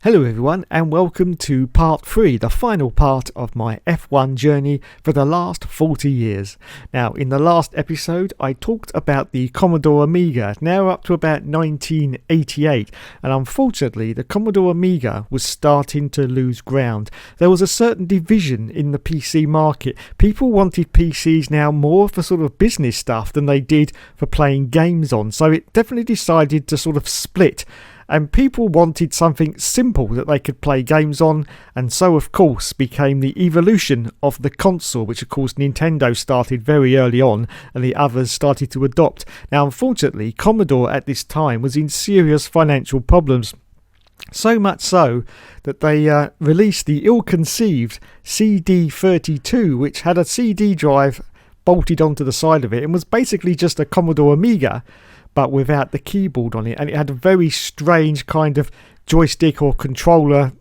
Hello everyone and welcome to part 3, the final part of my F1 journey for the last 40 years. Now in the last episode I talked about the Commodore Amiga, now up to about 1988, and unfortunately the Commodore Amiga was starting to lose ground. There was a certain division in the PC market. People wanted PCs now more for sort of business stuff than they did for playing games on, so it definitely decided to sort of split. And people wanted something simple that they could play games on, and so of course became the evolution of the console, which of course Nintendo started very early on and the others started to adopt. Now unfortunately Commodore at this time was in serious financial problems. So much so that they released the ill-conceived CD32, which had a CD drive bolted onto the side of it and was basically just a Commodore Amiga, but without the keyboard on it, and it had a very strange kind of joystick or controller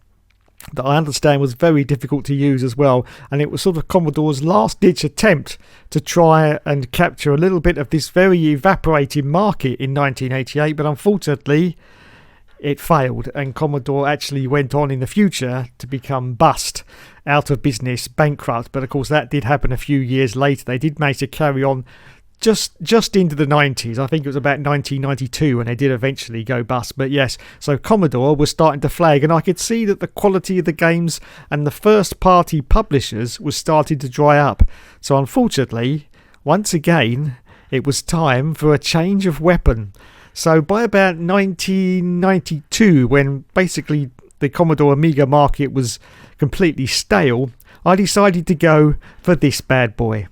that I understand was very difficult to use as well, and it was sort of Commodore's last ditch attempt to try and capture a little bit of this very evaporating market in 1988, but unfortunately it failed, and Commodore actually went on in the future to become bust, out of business, bankrupt. But of course that did happen a few years later. They did manage to carry on just into the 90s. I think it was about 1992 when they did eventually go bust. But yes, so Commodore was starting to flag, and I could see that the quality of the games and the first party publishers was starting to dry up. So unfortunately, once again, it was time for a change of weapon. So by about 1992, when basically the Commodore Amiga market was completely stale, I decided to go for this bad boy.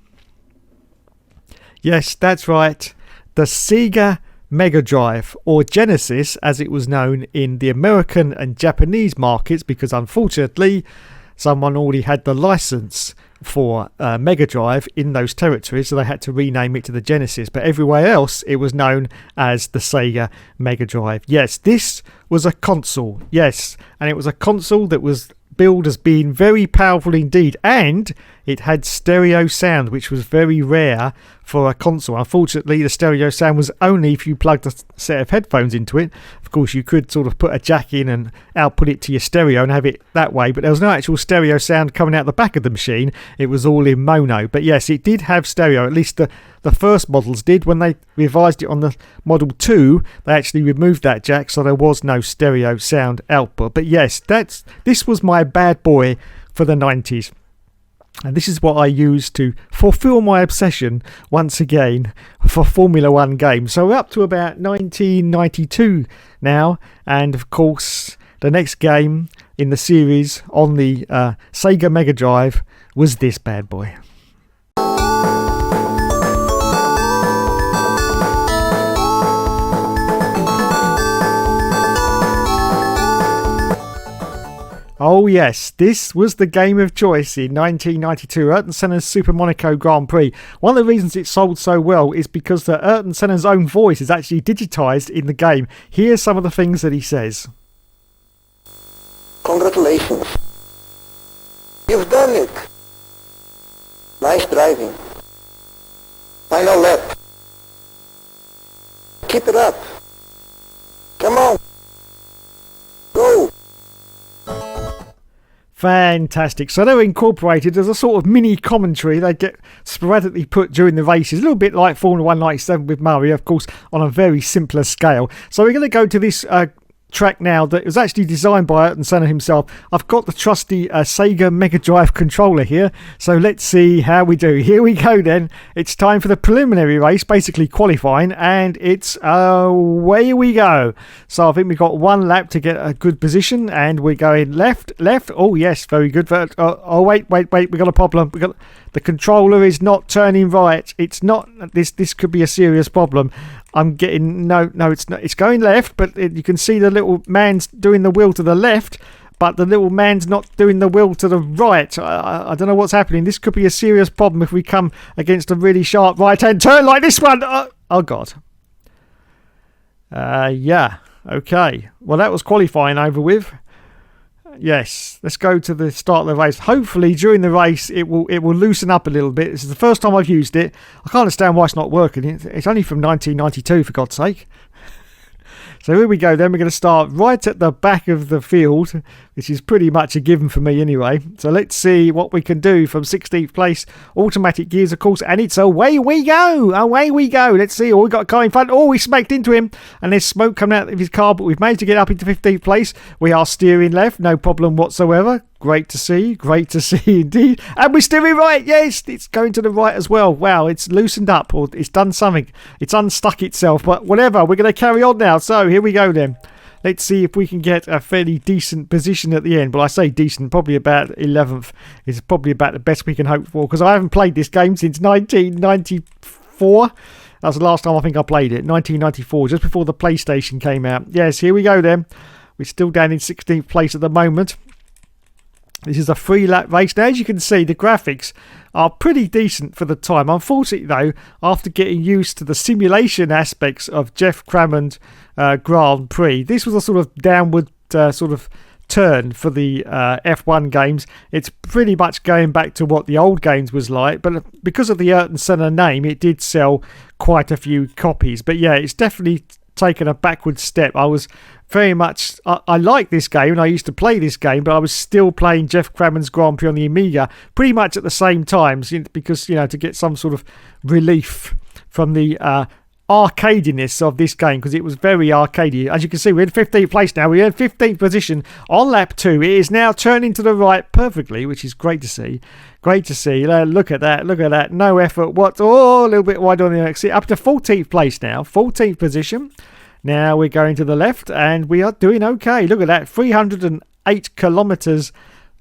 Yes, that's right, the Sega megadrive, or Genesis as it was known in the American and Japanese markets, because unfortunately someone already had the license for megadrive in those territories, so they had to rename it to the Genesis. But everywhere else it was known as the Sega megadrive. Yes, this was a console, yes, and it was a console that was billed as being very powerful indeed, and it had stereo sound, which was very rare for a console. Unfortunately, the stereo sound was only if you plugged a set of headphones into it. Of course, you could sort of put a jack in and output it to your stereo and have it that way, but there was no actual stereo sound coming out the back of the machine. It was all in mono. But yes, it did have stereo, at least the first models did. When they revised it on the Model 2, they actually removed that jack, so there was no stereo sound output. But yes, this was my bad boy for the 90s. And this is what I used to fulfill my obsession once again for Formula 1 games. So we're up to about 1992 now, and of course the next game in the series on the Sega Mega Drive was this bad boy. Oh yes, this was the game of choice in 1992, Ayrton Senna's Super Monaco Grand Prix. One of the reasons it sold so well is because Ayrton Senna's own voice is actually digitised in the game. Here's some of the things that he says. Congratulations. You've done it. Nice driving. Final lap. Keep it up. Come on. Go. Fantastic. So they were incorporated as a sort of mini commentary. They get sporadically put during the races, a little bit like Formula 197 with Mario, of course, on a very simpler scale. So we're going to go to this track now that was actually designed by Ayrton Senna himself. I've got the trusty Sega Mega Drive controller here, so let's see how we do. Here we go then. It's time for the preliminary race, basically qualifying, and it's away we go. So I think we've got one lap to get a good position, and we're going left. Oh yes, very good. Oh wait, we've got a problem. The controller is not turning right. It's not. This could be a serious problem. I'm getting no, it's not. It's going left, but you can see the little man's doing the wheel to the left, but the little man's not doing the wheel to the right. I don't know what's happening. This could be a serious problem if we come against a really sharp right-hand turn like this one. Oh God. Yeah. Okay. Well, that was qualifying over with. Yes, let's go to the start of the race. Hopefully during the race it will loosen up a little bit. This is the first time I've used it. I can't understand why it's not working. It's only from 1992, for God's sake. So here we go then. We're going to start right at the back of the field, which is pretty much a given for me anyway. So let's see what we can do from 16th place. Automatic gears, of course, and it's away we go. Away we go. Let's see. Oh, we got a car in front. Oh, we smacked into him, and there's smoke coming out of his car, but we've managed to get up into 15th place. We are steering left, no problem whatsoever. Great to see indeed. And we're steering right. Yes, it's going to the right as well. Wow, it's loosened up, or it's done something. It's unstuck itself, but whatever. We're going to carry on now. So here we go then. Let's see if we can get a fairly decent position at the end. Well, I say decent, probably about 11th is probably about the best we can hope for, because I haven't played this game since 1994. That's the last time I think I played it, 1994, just before the PlayStation came out. Yes, here we go then. We're still down in 16th place at the moment. This is a 3-lap race. Now, as you can see, the graphics are pretty decent for the time. Unfortunately, though, after getting used to the simulation aspects of Jeff Crammond Grand Prix, this was a sort of downward sort of turn for the F1 games. It's pretty much going back to what the old games was like, but because of the Ayrton Senna name, it did sell quite a few copies. But yeah, it's definitely taken a backward step. I was very much I like this game, and I used to play this game, but I was still playing Jeff Crammond's Grand Prix on the Amiga pretty much at the same times, because to get some sort of relief from the arcadiness of this game, because it was very arcadey. As you can see, we're in 15th place now. We're in 15th position on lap 2. It is now turning to the right perfectly, which is great to see. Great to see. Look at that. Look at that. No effort. What? Oh, a little bit wide on the exit. Up to 14th place now. 14th position. Now we're going to the left, and we are doing okay. Look at that. 308 kilometers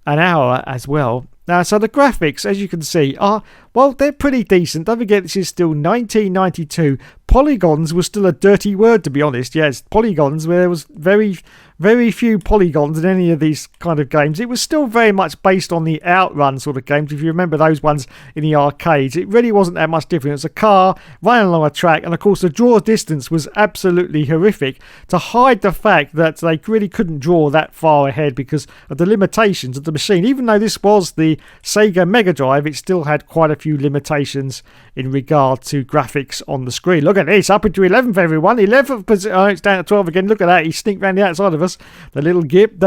an hour as well. Now, so the graphics, as you can see, they're pretty decent. Don't forget, this is still 1992. Polygons was still a dirty word, to be honest. Yes, polygons, where there was very, very few polygons in any of these kind of games. It was still very much based on the Outrun sort of games. If you remember those ones in the arcades, it really wasn't that much different. It was a car running along a track, and of course the draw distance was absolutely horrific, to hide the fact that they really couldn't draw that far ahead because of the limitations of the machine. Even though this was the Sega megadrive, it still had quite a few limitations in regard to graphics on the screen. Look at this, up into 11th, everyone. 11th position. Oh, it's down to 12 again. Look at that. He sneaked round the outside of us. The little git.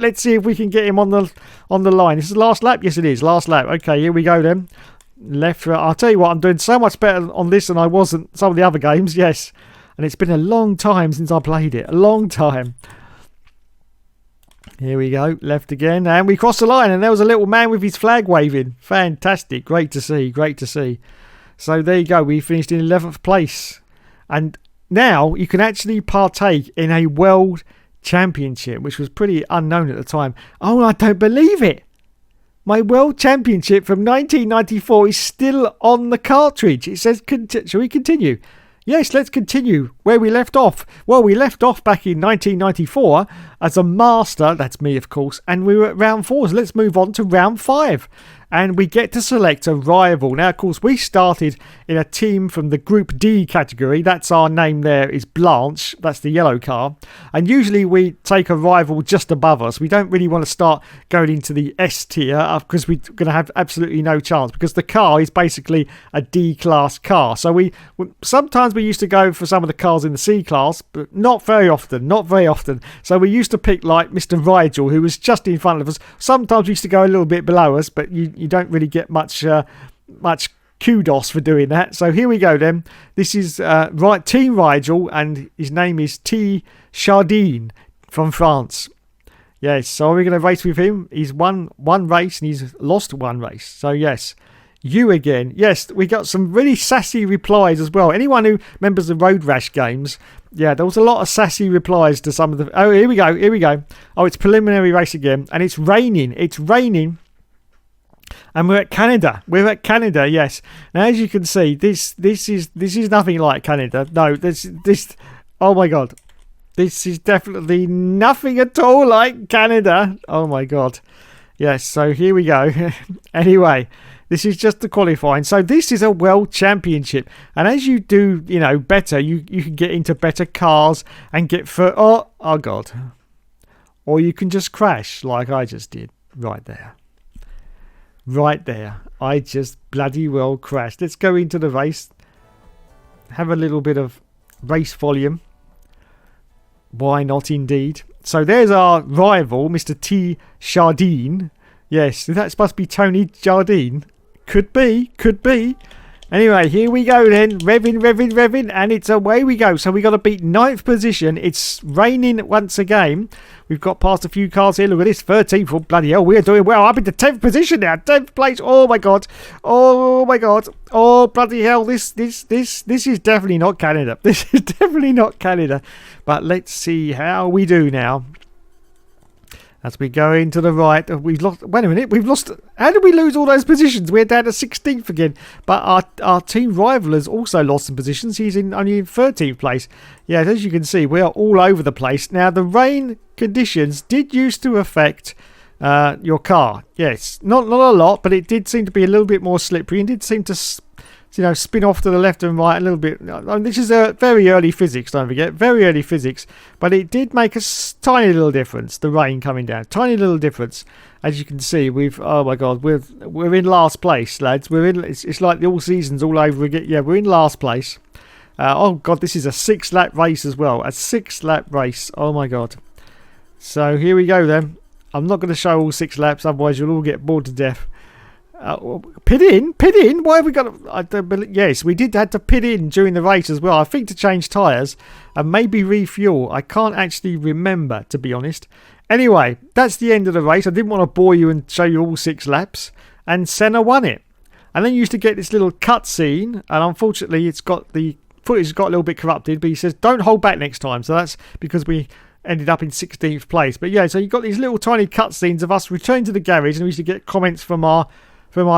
Let's see if we can get him on the line. This is the last lap. Yes, it is. Last lap. Okay, here we go then. Left. I'll tell you what, I'm doing so much better on this than I was in some of the other games. Yes. And it's been a long time since I played it. A long time. Here we go, left again, and we crossed the line, and there was a little man with his flag waving. Fantastic, great to see, great to see. So there you go, we finished in 11th place. And now you can actually partake in a world championship, which was pretty unknown at the time. Oh, I don't believe it. My world championship from 1994 is still on the cartridge. It says, shall we continue? Yes, let's continue where we left off. Well, we left off back in 1994 as a master, that's me of course, and we were at round 4, so let's move on to round 5. And we get to select a rival. Now, of course, we started in a team from the Group D category. That's our name there, is Blanche. That's the yellow car. And usually we take a rival just above us. We don't really want to start going into the S tier because we're going to have absolutely no chance, because the car is basically a D-class car. So sometimes we used to go for some of the cars in the C-class, but not very often, not very often. So we used to pick like Mr. Rigel, who was just in front of us. Sometimes we used to go a little bit below us, but you don't really get much kudos for doing that. So here we go then. This is Team Rigel, and his name is T. Chardin from France. Yes, so we're going to race with him. He's won one race and he's lost one race. So yes, you again. Yes, we got some really sassy replies as well. Anyone who remembers the Road Rash games, yeah, there was a lot of sassy replies to some of the... Oh, here we go. Oh, it's preliminary race again, and it's raining. And we're at Canada. Yes. Now, as you can see, this is nothing like Canada. No, this. Oh my God, this is definitely nothing at all like Canada. Oh my God. Yes. So here we go. Anyway, this is just the qualifying. So this is a world championship, and as you do, better, you can get into better cars and get for. Oh God. Or you can just crash like I just did right there. Right there. I just bloody well crashed. Let's go into the race. Have a little bit of race volume. Why not indeed? So there's our rival, Mr. T. Jardine. Yes, is that supposed to be Tony Jardine? Could be, could be. Anyway, here we go then. Revving, and it's away we go. So we got to beat 9th position. It's raining once again. We've got past a few cars here. Look at this, 13th. Oh, bloody hell, we're doing well. I'm in the 10th position now. 10th place. Oh my god. Oh my god. Oh bloody hell. This is definitely not Canada. This is definitely not Canada. But let's see how we do now. As we go into the right, we've lost. Wait a minute, we've lost. How did we lose all those positions? We're down to 16th again. But our team rival has also lost some positions. He's only in 13th place. Yeah, as you can see, we are all over the place. Now, the rain conditions did used to affect your car. Yes, not a lot, but it did seem to be a little bit more slippery and did seem to spin off to the left and right a little bit. This is a very early physics, don't forget. Very early physics. But it did make a tiny little difference, the rain coming down. Tiny little difference. As you can see, oh my god, we're in last place, lads. It's like the all seasons all over again. Yeah, we're in last place. Oh god, this is a 6-lap race as well. A 6-lap race. Oh my god. So here we go then. I'm not going to show all 6 laps, otherwise you'll all get bored to death. Pit in? Why have we got yes, we did have to pit in during the race as well. I think to change tyres and maybe refuel. I can't actually remember, to be honest. Anyway, that's the end of the race. I didn't want to bore you and show you all 6 laps. And Senna won it. And then you used to get this little cutscene, and unfortunately the footage got a little bit corrupted, but he says don't hold back next time. So that's because we ended up in 16th place. But yeah, so you got these little tiny cutscenes of us returning to the garage, and we used to get comments from our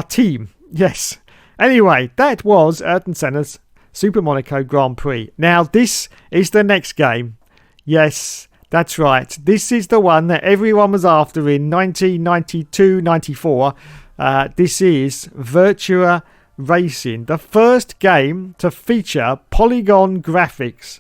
team. Yes. Anyway, that was Ayrton Senna's Super Monaco Grand Prix. Now, this is the next game. Yes, that's right. This is the one that everyone was after in 1992-94. This is Virtua Racing, the first game to feature polygon graphics.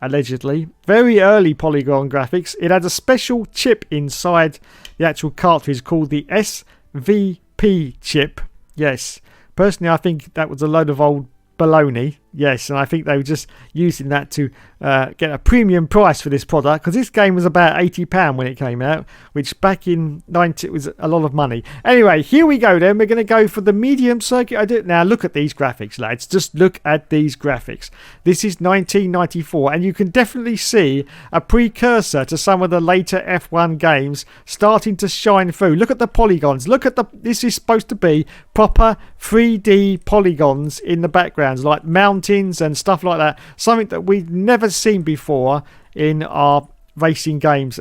Allegedly. Very early polygon graphics. It had a special chip inside the actual cartridge called the SVP chip. Yes. Personally, I think that was a load of old baloney. Yes, and I think they were just using that to get a premium price for this product, because this game was about £80 when it came out, which back in 90 was a lot of money. Anyway, here we go then. We're going to go for the medium circuit. Now look at these graphics, lads. Just look at these graphics. This is 1994, and you can definitely see a precursor to some of the later F1 games starting to shine through. Look at the polygons. Look at this is supposed to be proper 3D polygons in the backgrounds, like mountains and stuff like that. Something that we've never seen before in our racing games.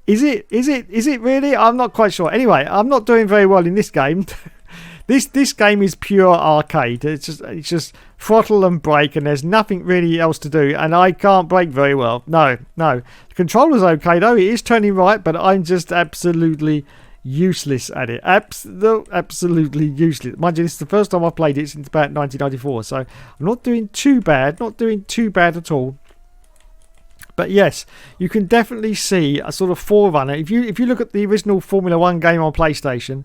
Is it really? I'm not quite sure. Anyway, I'm not doing very well in this game. This game is pure arcade. It's just throttle and brake, and there's nothing really else to do, and I can't brake very well. No. The controller's okay though. It is turning right, but I'm just absolutely useless at it. Absolutely useless. Mind you, this is the first time I've played it since about 1994, so I'm not doing too bad. Not doing too bad at all. But yes, you can definitely see a sort of forerunner. If you look at the original Formula 1 game on PlayStation,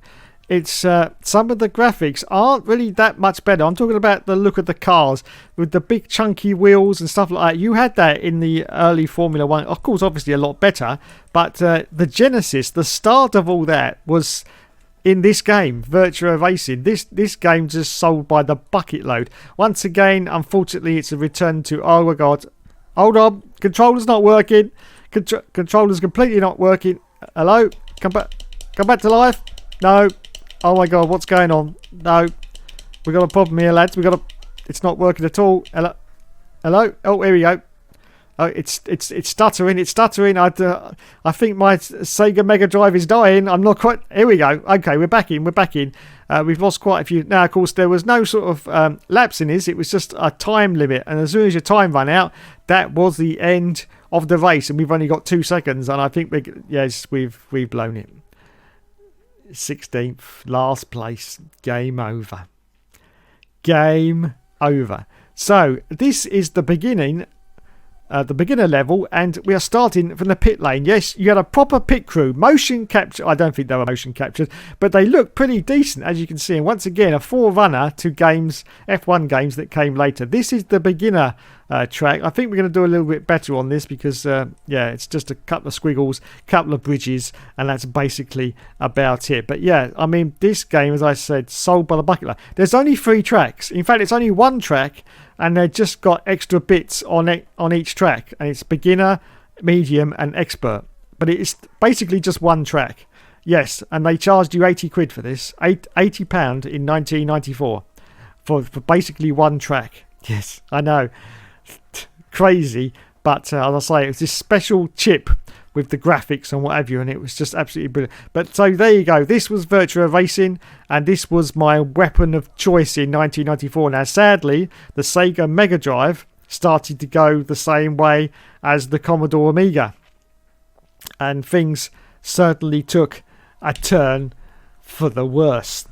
it's some of the graphics aren't really that much better. I'm talking about the look of the cars with the big chunky wheels and stuff like that. You had that in the early Formula 1. Of course, obviously a lot better. But the genesis, the start of all that was in this game, Virtua Racing. This game just sold by the bucket load. Once again, unfortunately, it's a return to, oh my God. Hold on. Controller's not working. Controller's completely not working. Hello? Come back to life? No. Oh my God, what's going on? No. We got a problem here, lads. It's not working at all. Hello? Oh, here we go. Oh, it's stuttering. It's stuttering. I think my Sega megadrive is dying. I'm not quite. Here we go. Okay, we're back in. We've lost quite a few. Now, of course, there was no sort of lapse in this. It was just a time limit, and as soon as your time ran out, that was the end of the race, and we've only got 2 seconds. And I think we've blown it. 16th, last place. Game over. So this is the beginning. The beginner level, and we are starting from the pit lane. Yes, you had a proper pit crew, motion capture. I don't think they were motion captured, but they look pretty decent, as you can see. And once again, a forerunner to games, F1 games that came later. This is the beginner track. I think we're going to do a little bit better on this because, yeah, it's just a couple of squiggles, couple of bridges, and that's basically about it. But yeah, I mean, this game, as I said, sold by the bucket load. There's only 3 tracks. In fact, it's only 1 track, and they've just got extra bits on each track, and it's beginner, medium, and expert. But it's basically just 1 track. Yes, and they charged you 80 quid for this, £80 in 1994 for basically 1 track. Yes, I know. Crazy, but as I say, it was this special chip with the graphics and what have you, and it was just absolutely brilliant. But so there you go, this was Virtua Racing, and this was my weapon of choice in 1994. Now sadly, the Sega Mega Drive started to go the same way as the Commodore Amiga, and things certainly took a turn for the worse.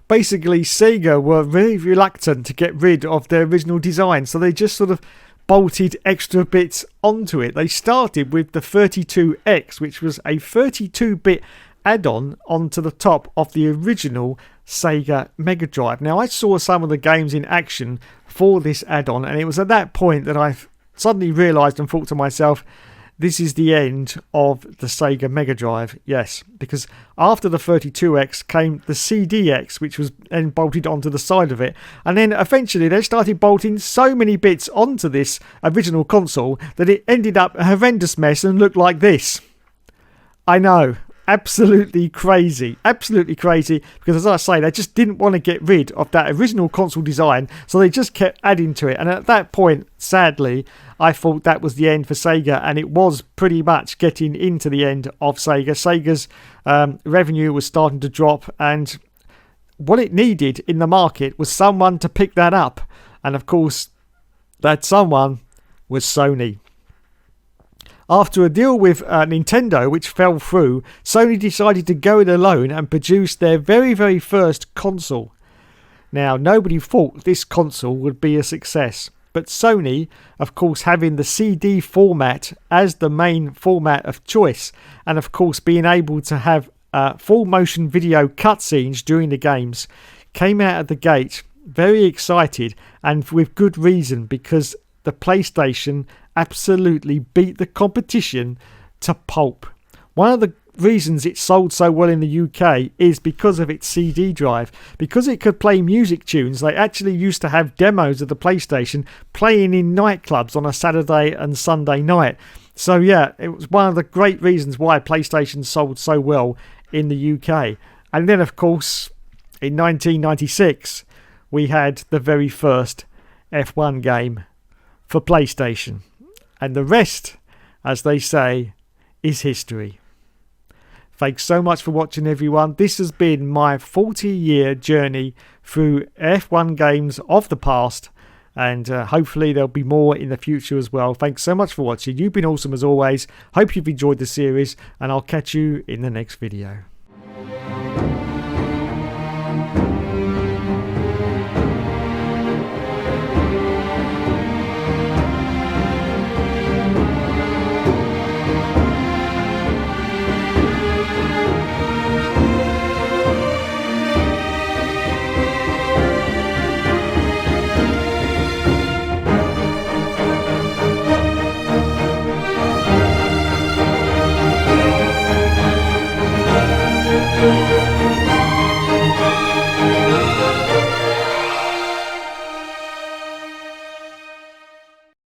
Basically, Sega were very reluctant to get rid of their original design, so they just sort of bolted extra bits onto it. They started with the 32X, which was a 32-bit add-on onto the top of the original Sega Mega Drive. Now, I saw some of the games in action for this add-on, and it was at that point that I suddenly realised and thought to myself, this is the end of the Sega Mega Drive. Yes, because after the 32X came the CDX, which was then bolted onto the side of it. And then eventually they started bolting so many bits onto this original console that it ended up a horrendous mess and looked like this. I know. Absolutely crazy, because as I say, they just didn't want to get rid of that original console design, so they just kept adding to it. And at that point, sadly, I thought that was the end for Sega, and it was pretty much getting into the end of Sega. Sega's revenue was starting to drop, and what it needed in the market was someone to pick that up, and of course that someone was Sony. After a deal with Nintendo, which fell through, Sony decided to go it alone and produce their very, very first console. Now, nobody thought this console would be a success, but Sony, of course, having the CD format as the main format of choice, and of course being able to have full motion video cutscenes during the games, came out of the gate very excited, and with good reason, because the PlayStation absolutely beat the competition to pulp. One of the reasons it sold so well in the UK is because of its CD drive. Because it could play music tunes, they actually used to have demos of the PlayStation playing in nightclubs on a Saturday and Sunday night. So yeah, it was one of the great reasons why PlayStation sold so well in the UK. And then of course, in 1996, we had the very first F1 game for PlayStation. And the rest, as they say, is history. Thanks so much for watching, everyone. This has been my 40-year journey through F1 games of the past, and hopefully there'll be more in the future as well. Thanks so much for watching. You've been awesome as always. Hope you've enjoyed the series, and I'll catch you in the next video.